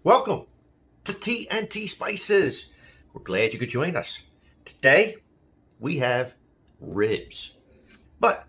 Welcome to TNT Spices. We're glad you could join us. Today, we have ribs, but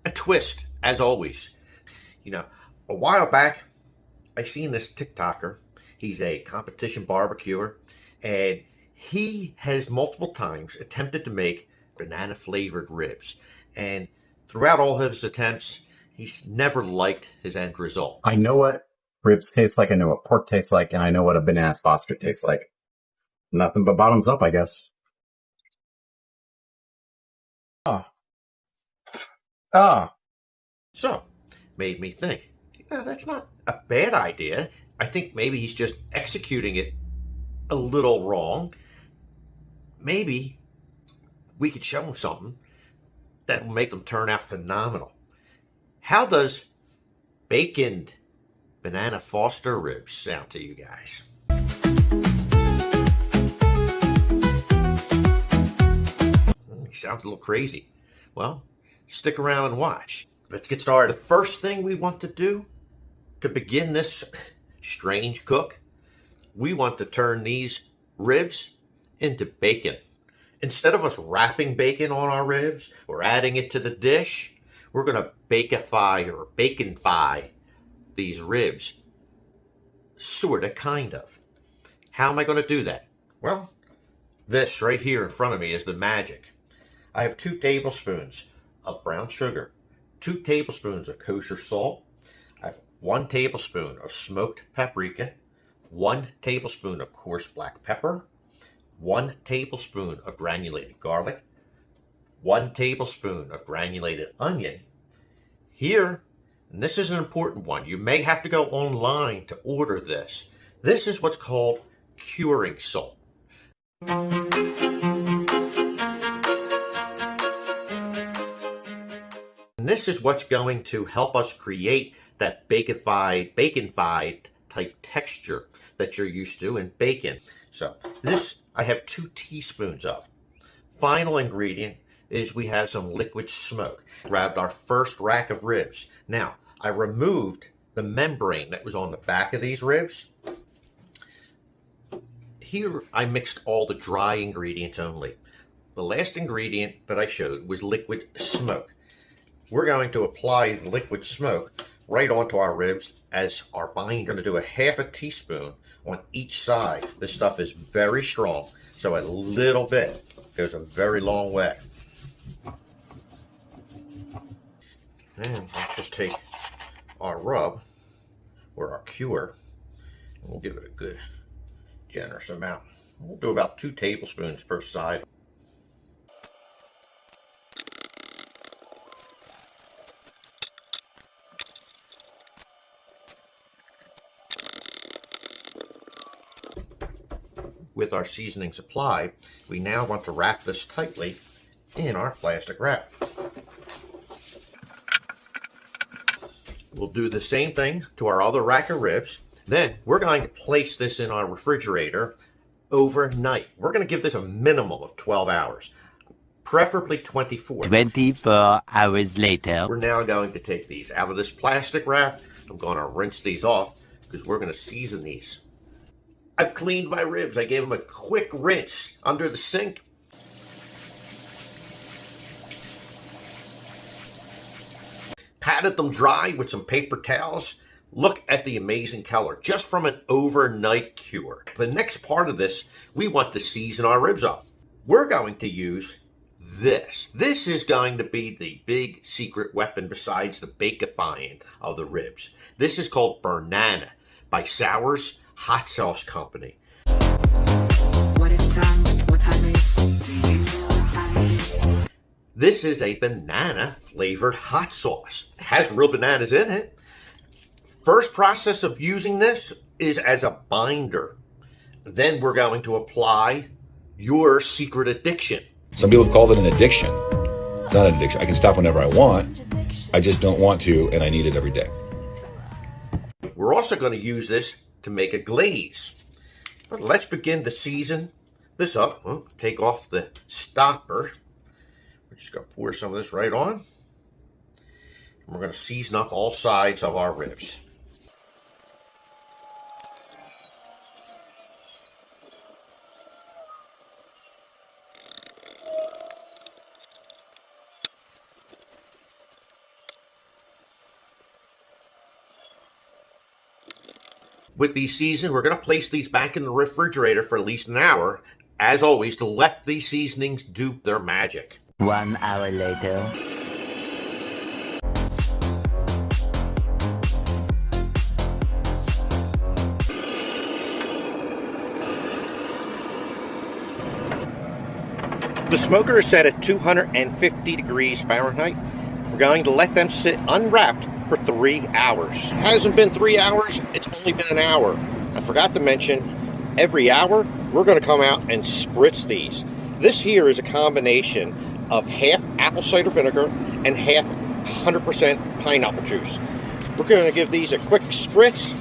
a twist, as always. A while back, I seen this TikToker. He's a competition barbecuer, and he has multiple times attempted to make banana flavored ribs. And throughout all of his attempts, he's never liked his end result. I know what ribs taste like, I know what pork tastes like, and I know what a banana foster tastes like. Nothing but bottoms up, I guess. So, made me think, that's not a bad idea. I think maybe he's just executing it a little wrong. Maybe we could show him something that will make them turn out phenomenal. How does baconed banana Foster ribs sound to you guys? Sounds a little crazy. Well, stick around and watch. Let's get started. The first thing we want to do to begin this strange cook, we want to turn these ribs into bacon. Instead of us wrapping bacon on our ribs or adding it to the dish, we're going to baconify or baconify these ribs. Sort of, kind of. How am I going to do that? Well, this right here in front of me is the magic. I have 2 tablespoons of brown sugar, 2 tablespoons of kosher salt. I have 1 tablespoon of smoked paprika, 1 tablespoon of coarse black pepper, 1 tablespoon of granulated garlic, 1 tablespoon of granulated onion. Here, and this is an important one, you may have to go online to order this. This is what's called curing salt. And this is what's going to help us create that baconified type texture that you're used to in bacon. So this I have 2 teaspoons of. Final ingredient is we have some liquid smoke. Grabbed our first rack of ribs. Now, I removed the membrane that was on the back of these ribs. Here I mixed all the dry ingredients only. The last ingredient that I showed was liquid smoke. We're going to apply liquid smoke right onto our ribs as our binder. We're going to do a half a teaspoon on each side. This stuff is very strong, so a little bit goes a very long way. And let's just take our rub or our cure, and we'll give it a good generous amount. We'll do about 2 tablespoons per side. With our seasoning supplied, we now want to wrap this tightly in our plastic wrap. We'll do the same thing to our other rack of ribs. Then we're going to place this in our refrigerator overnight. We're going to give this a minimum of 12 hours, preferably 24. 24 hours later. We're now going to take these out of this plastic wrap. I'm going to rinse these off because we're going to season these. I've cleaned my ribs. I gave them a quick rinse under the sink. Patted them dry with some paper towels. Look at the amazing color, just from an overnight cure. The next part of this, we want to season our ribs up. We're going to use this. This is going to be the big secret weapon besides the baconifying of the ribs. This is called Bernana by Sour's Hot Sauce Company. What is time? What time is? What time is? This is a banana flavored hot sauce. It has real bananas in it. First process of using this is as a binder. Then we're going to apply your secret addiction. Some people call it an addiction. It's not an addiction. I can stop whenever I want. I just don't want to, and I need it every day. We're also going to use this to make a glaze. But let's begin to season this up. We'll take off the stopper. We're just going to pour some of this right on. And we're going to season up all sides of our ribs. With these seasoned, we're going to place these back in the refrigerator for at least an hour, as always, to let these seasonings do their magic. 1 hour later. The smoker is set at 250 degrees Fahrenheit. We're going to let them sit unwrapped for 3 hours. It hasn't been 3 hours, it's only been an hour. I forgot to mention, every hour, we're going to come out and spritz these. This here is a combination of half apple cider vinegar and half 100% pineapple juice. We're going to give these a quick spritz,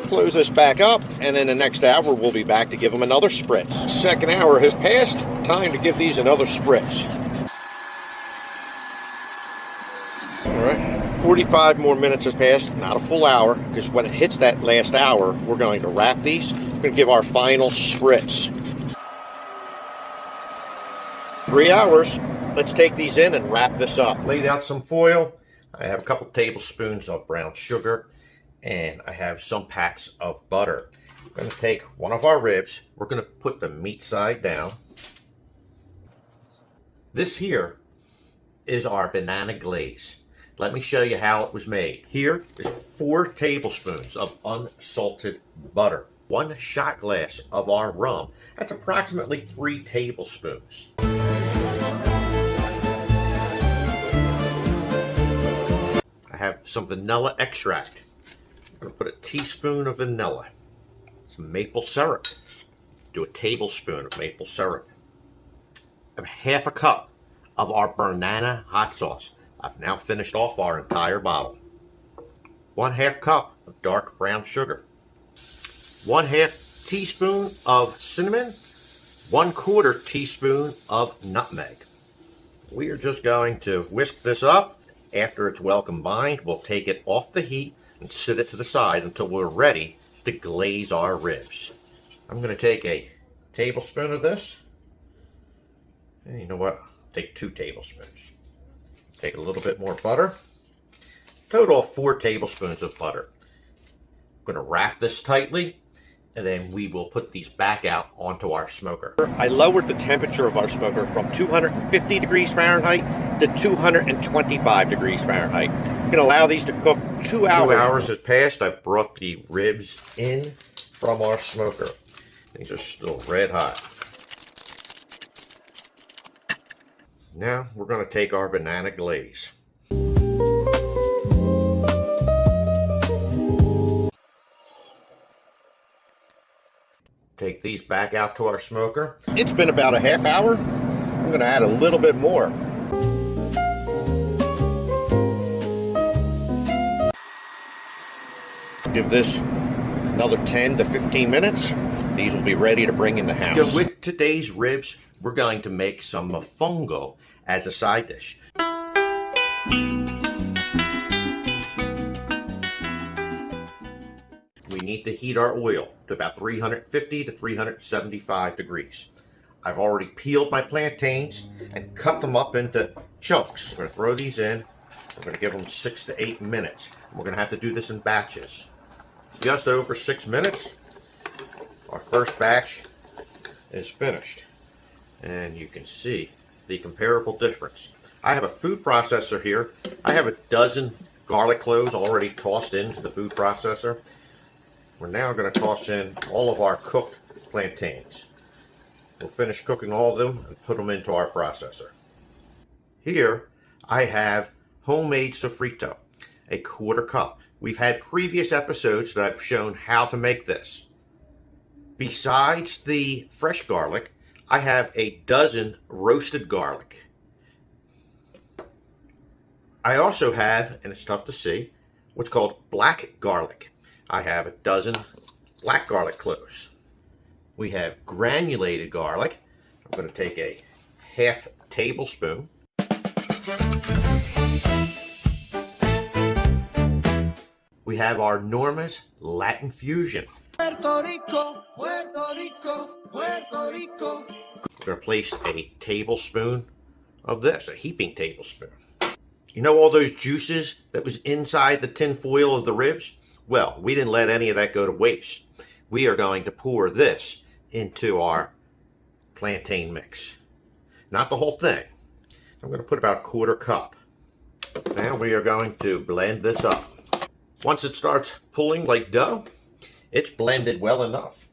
close this back up, and then the next hour we'll be back to give them another spritz. Second hour has passed, time to give these another spritz. All right, 45 more minutes has passed, not a full hour, because when it hits that last hour, we're going to wrap these. We're going to give our final spritz. 3 hours. Let's take these in and wrap this up. Laid out some foil. I have a couple tablespoons of brown sugar, and I have some packs of butter. I'm going to take one of our ribs. We're going to put the meat side down. This here is our banana glaze. Let me show you how it was made. Here is 4 tablespoons of unsalted butter. 1 shot glass of our rum. That's approximately 3 tablespoons. I have some vanilla extract. I'm going to put a teaspoon of vanilla. Some maple syrup. Do a tablespoon of maple syrup. I have half a cup of our banana hot sauce. I've now finished off our entire bottle. 1/2 cup of dark brown sugar. 1/2 teaspoon of cinnamon. 1/4 teaspoon of nutmeg. We are just going to whisk this up. After it's well combined, we'll take it off the heat and sit it to the side until we're ready to glaze our ribs. I'm going to take a tablespoon of this. And you know what? Take 2 tablespoons. Take a little bit more butter. Total of 4 tablespoons of butter. I'm going to wrap this tightly, and then we will put these back out onto our smoker. I lowered the temperature of our smoker from 250 degrees Fahrenheit to 225 degrees Fahrenheit. I'm going to allow these to cook 2 hours. 2 hours has passed. I've brought the ribs in from our smoker. These are still red hot. Now we're going to take our banana glaze. Take these back out to our smoker. It's been about a half hour. I'm going to add a little bit more. Give this another 10 to 15 minutes. These will be ready to bring in the house. With today's ribs, we're going to make some mofongo as a side dish. We need to heat our oil to about 350 to 375 degrees. I've already peeled my plantains and cut them up into chunks. We're going to throw these in. We're going to give them 6 to 8 minutes. We're going to have to do this in batches. Just over 6 minutes, our first batch is finished. And you can see the comparable difference. I have a food processor here. I have a dozen garlic cloves already tossed into the food processor. We're now going to toss in all of our cooked plantains. We'll finish cooking all of them and put them into our processor. Here I have homemade sofrito, a 1/4 cup. We've had previous episodes that I've shown how to make this. Besides the fresh garlic, I have a dozen roasted garlic. I also have, and it's tough to see, what's called black garlic. I have a dozen black garlic cloves. We have granulated garlic. I'm going to take a 1/2 tablespoon. We have our Norma's Latin Fusion. Puerto Rico, Puerto Rico, Puerto Rico. We're going to place a tablespoon of this, a heaping tablespoon. You know all those juices that was inside the tin foil of the ribs? Well, we didn't let any of that go to waste. We are going to pour this into our plantain mix. Not the whole thing. I'm going to put about a quarter cup. Now we are going to blend this up. Once it starts pulling like dough, it's blended well enough.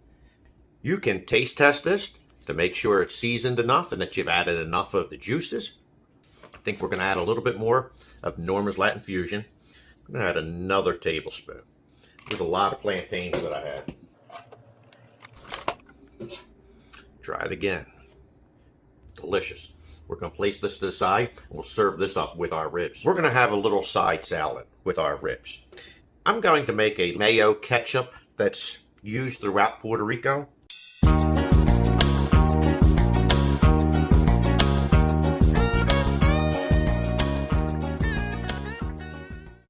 You can taste test this to make sure it's seasoned enough and that you've added enough of the juices. I think we're going to add a little bit more of Norma's Latin Fusion. I'm going to add another tablespoon. There's a lot of plantains that I had. Try it again. Delicious. We're going to place this to the side and we'll serve this up with our ribs. We're going to have a little side salad with our ribs. I'm going to make a mayo-ketchup that's used throughout Puerto Rico.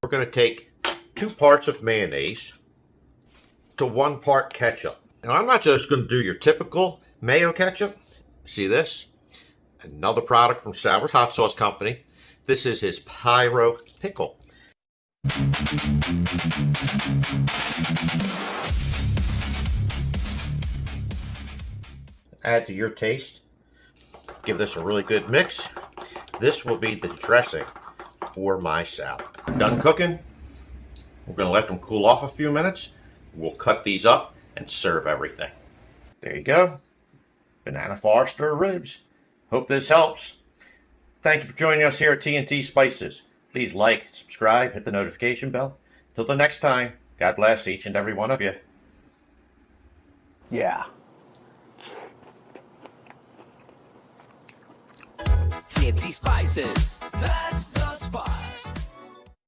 We're going to take 2 parts of mayonnaise to 1 part ketchup. Now, I'm not just going to do your typical mayo ketchup. See this? Another product from Sauer's Hot Sauce Company. This is his Pyro Pickle. Add to your taste. Give this a really good mix. This will be the dressing for my salad. Done cooking. We're going to let them cool off a few minutes. We'll cut these up and serve everything. There you go. Banana Forester ribs. Hope this helps. Thank you for joining us here at T&T Spices. Please like, subscribe, hit the notification bell. Till the next time, God bless each and every one of you. Yeah. TNT Spices. That's the spot.